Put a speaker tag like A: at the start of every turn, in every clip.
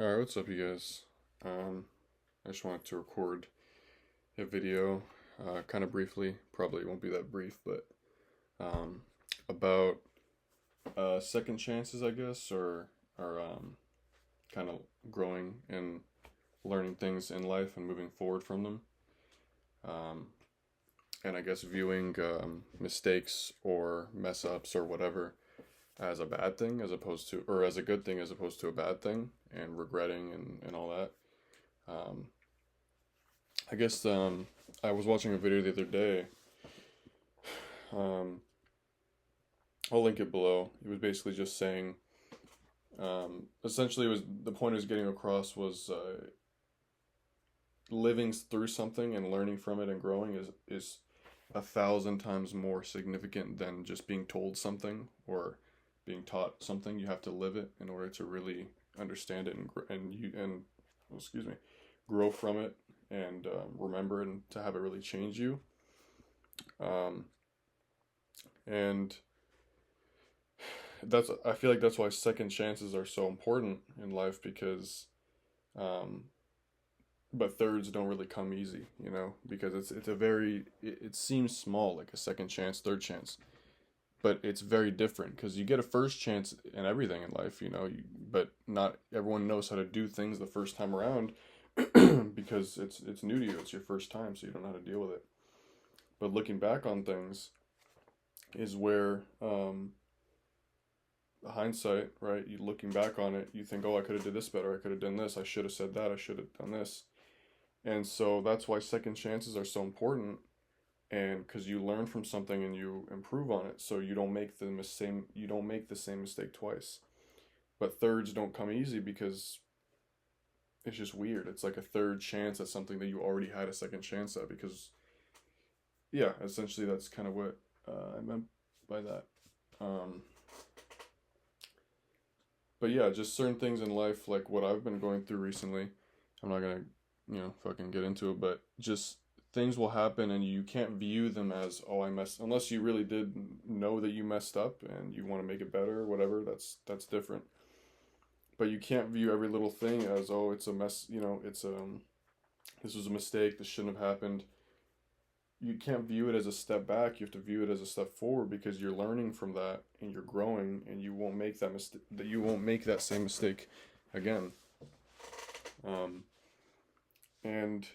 A: Alright, what's up, you guys? I just wanted to record a video, kind of briefly. Probably won't be that brief, but um, about second chances, I guess, or kind of growing and learning things in life and moving forward from them. Um, and I guess viewing mistakes or mess ups or whatever as a bad thing as opposed to, or as a good thing as opposed to a bad thing, and regretting and all that. Um, I guess I was watching a video the other day. Um, I'll link it below. It was basically just saying, essentially, it was the point it was getting across was living through something and learning from it and growing is 1,000 times more significant than just being told something or being taught something. You have to live it in order to really understand it and well, excuse me, grow from it and remember it and to have it really change you. Um, and that's I feel like that's why second chances are so important in life because um, but thirds don't really come easy, because it's a very it seems small like a second chance, third chance, but it's very different because you get a first chance in everything in life, but not everyone knows how to do things the first time around because it's new to you, it's your first time, so you don't know how to deal with it. But looking back on things is where hindsight, right? You looking back on it, you think, oh, I could have did this better. I could have done this. I should have said that. I should have done this. And so that's why second chances are so important. And because you learn from something and you improve on it, so you don't make the same mistake twice. But thirds don't come easy because it's just weird. It's like a third chance at something that you already had a second chance at. Because yeah, essentially that's kind of what I meant by that. Um, But yeah, just certain things in life, like what I've been going through recently. I'm not gonna, fucking get into it, but just things will happen and you can't view them as, oh, I messed, unless you really did know that you messed up and you want to make it better or whatever, that's different. But you can't view every little thing as, oh, it's a mess, this was a mistake, this shouldn't have happened. You can't view it as a step back. You have to view it as a step forward because you're learning from that and you're growing and you won't make that mistake. That you won't make that same mistake again. Um, and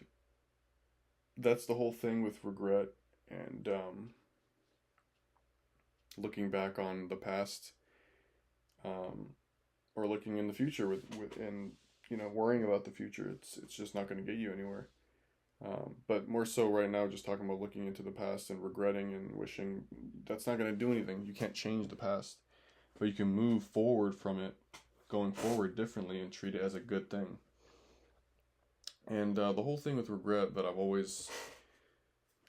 A: that's the whole thing with regret and looking back on the past, um, or looking in the future with and worrying about the future. It's just not going to get you anywhere. But more so right now, just talking about looking into the past and regretting and wishing, that's not going to do anything. You can't change the past, but you can move forward from it, going forward differently and treat it as a good thing. And the whole thing with regret that I've always,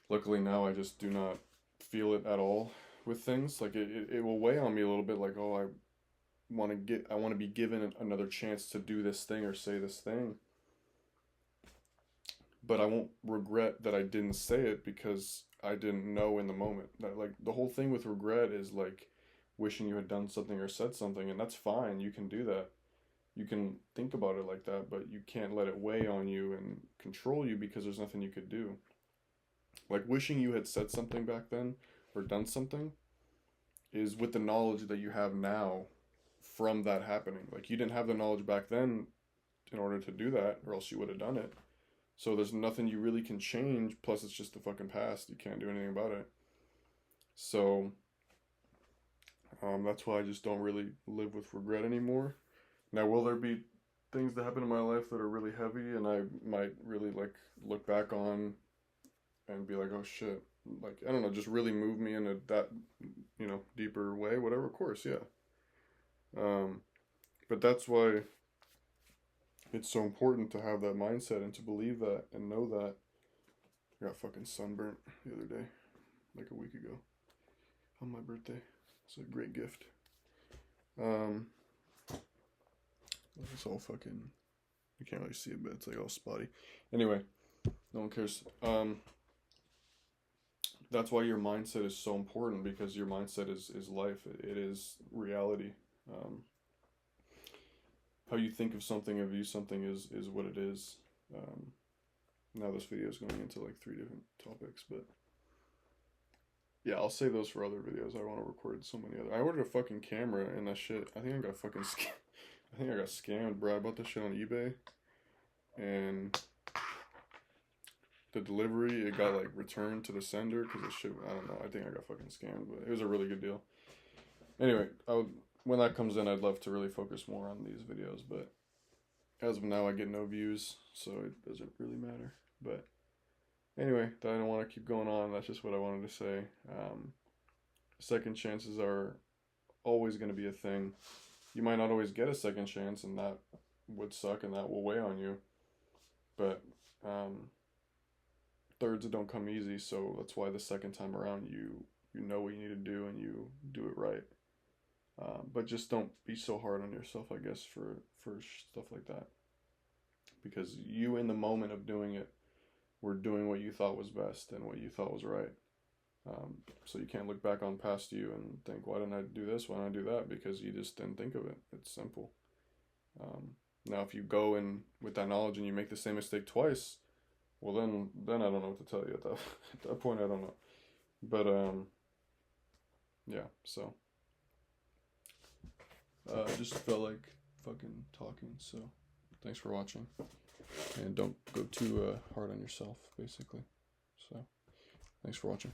A: luckily now, I just do not feel it at all with things. Like it will weigh on me a little bit, like, oh, I want to be given another chance to do this thing or say this thing, but I won't regret that I didn't say it because I didn't know in the moment. That, like, the whole thing with regret is like wishing you had done something or said something, and that's fine. You can do that. You can think about it like that, but you can't let it weigh on you and control you because there's nothing you could do. Like wishing you had said something back then or done something is with the knowledge that you have now from that happening. Like you didn't have the knowledge back then in order to do that, or else you would have done it. So there's nothing you really can change. Plus, it's just the fucking past. You can't do anything about it. So that's why I just don't really live with regret anymore. Now, will there be things that happen in my life that are really heavy and I might really like look back on and be like, oh shit, like I don't know, just really move me in a that deeper way, whatever. Of course, yeah. Um, but that's why it's so important to have that mindset and to believe that and know that. I got fucking sunburnt the other day, like a week ago, on my birthday. It's a great gift. Um, it's all fucking. You can't really see it, but it's like all spotty. Anyway, no one cares. That's why your mindset is so important because your mindset is life. It is reality. Um, how you think of something and view something is what it is. Now this video is going into like 3 different topics, but yeah, I'll save those for other videos. I want to record so many other. I ordered a fucking camera and that shit. I think I got fucking I think I got scammed, bro. I bought this shit on eBay, and the delivery, it got like returned to the sender because the shit. I don't know. I think I got fucking scammed, but it was a really good deal. Anyway, when that comes in, I'd love to really focus more on these videos, but as of now, I get no views, so it doesn't really matter. But anyway, I don't want to keep going on. That's just what I wanted to say. Second chances are always going to be a thing. You might not always get a second chance, and that would suck, and that will weigh on you. But thirds don't come easy, so that's why the second time around, you know what you need to do, and you do it right. But just don't be so hard on yourself, I guess, for stuff like that. Because you, in the moment of doing it, were doing what you thought was best and what you thought was right. So you can't look back on past you and think, why didn't I do this? Why didn't I do that? Because you just didn't think of it. It's simple. Now, if you go in with that knowledge and you make the same mistake twice, well, then I don't know what to tell you at that point. I don't know. But yeah. So I just felt like fucking talking. So thanks for watching, and don't go too hard on yourself, basically. So thanks for watching.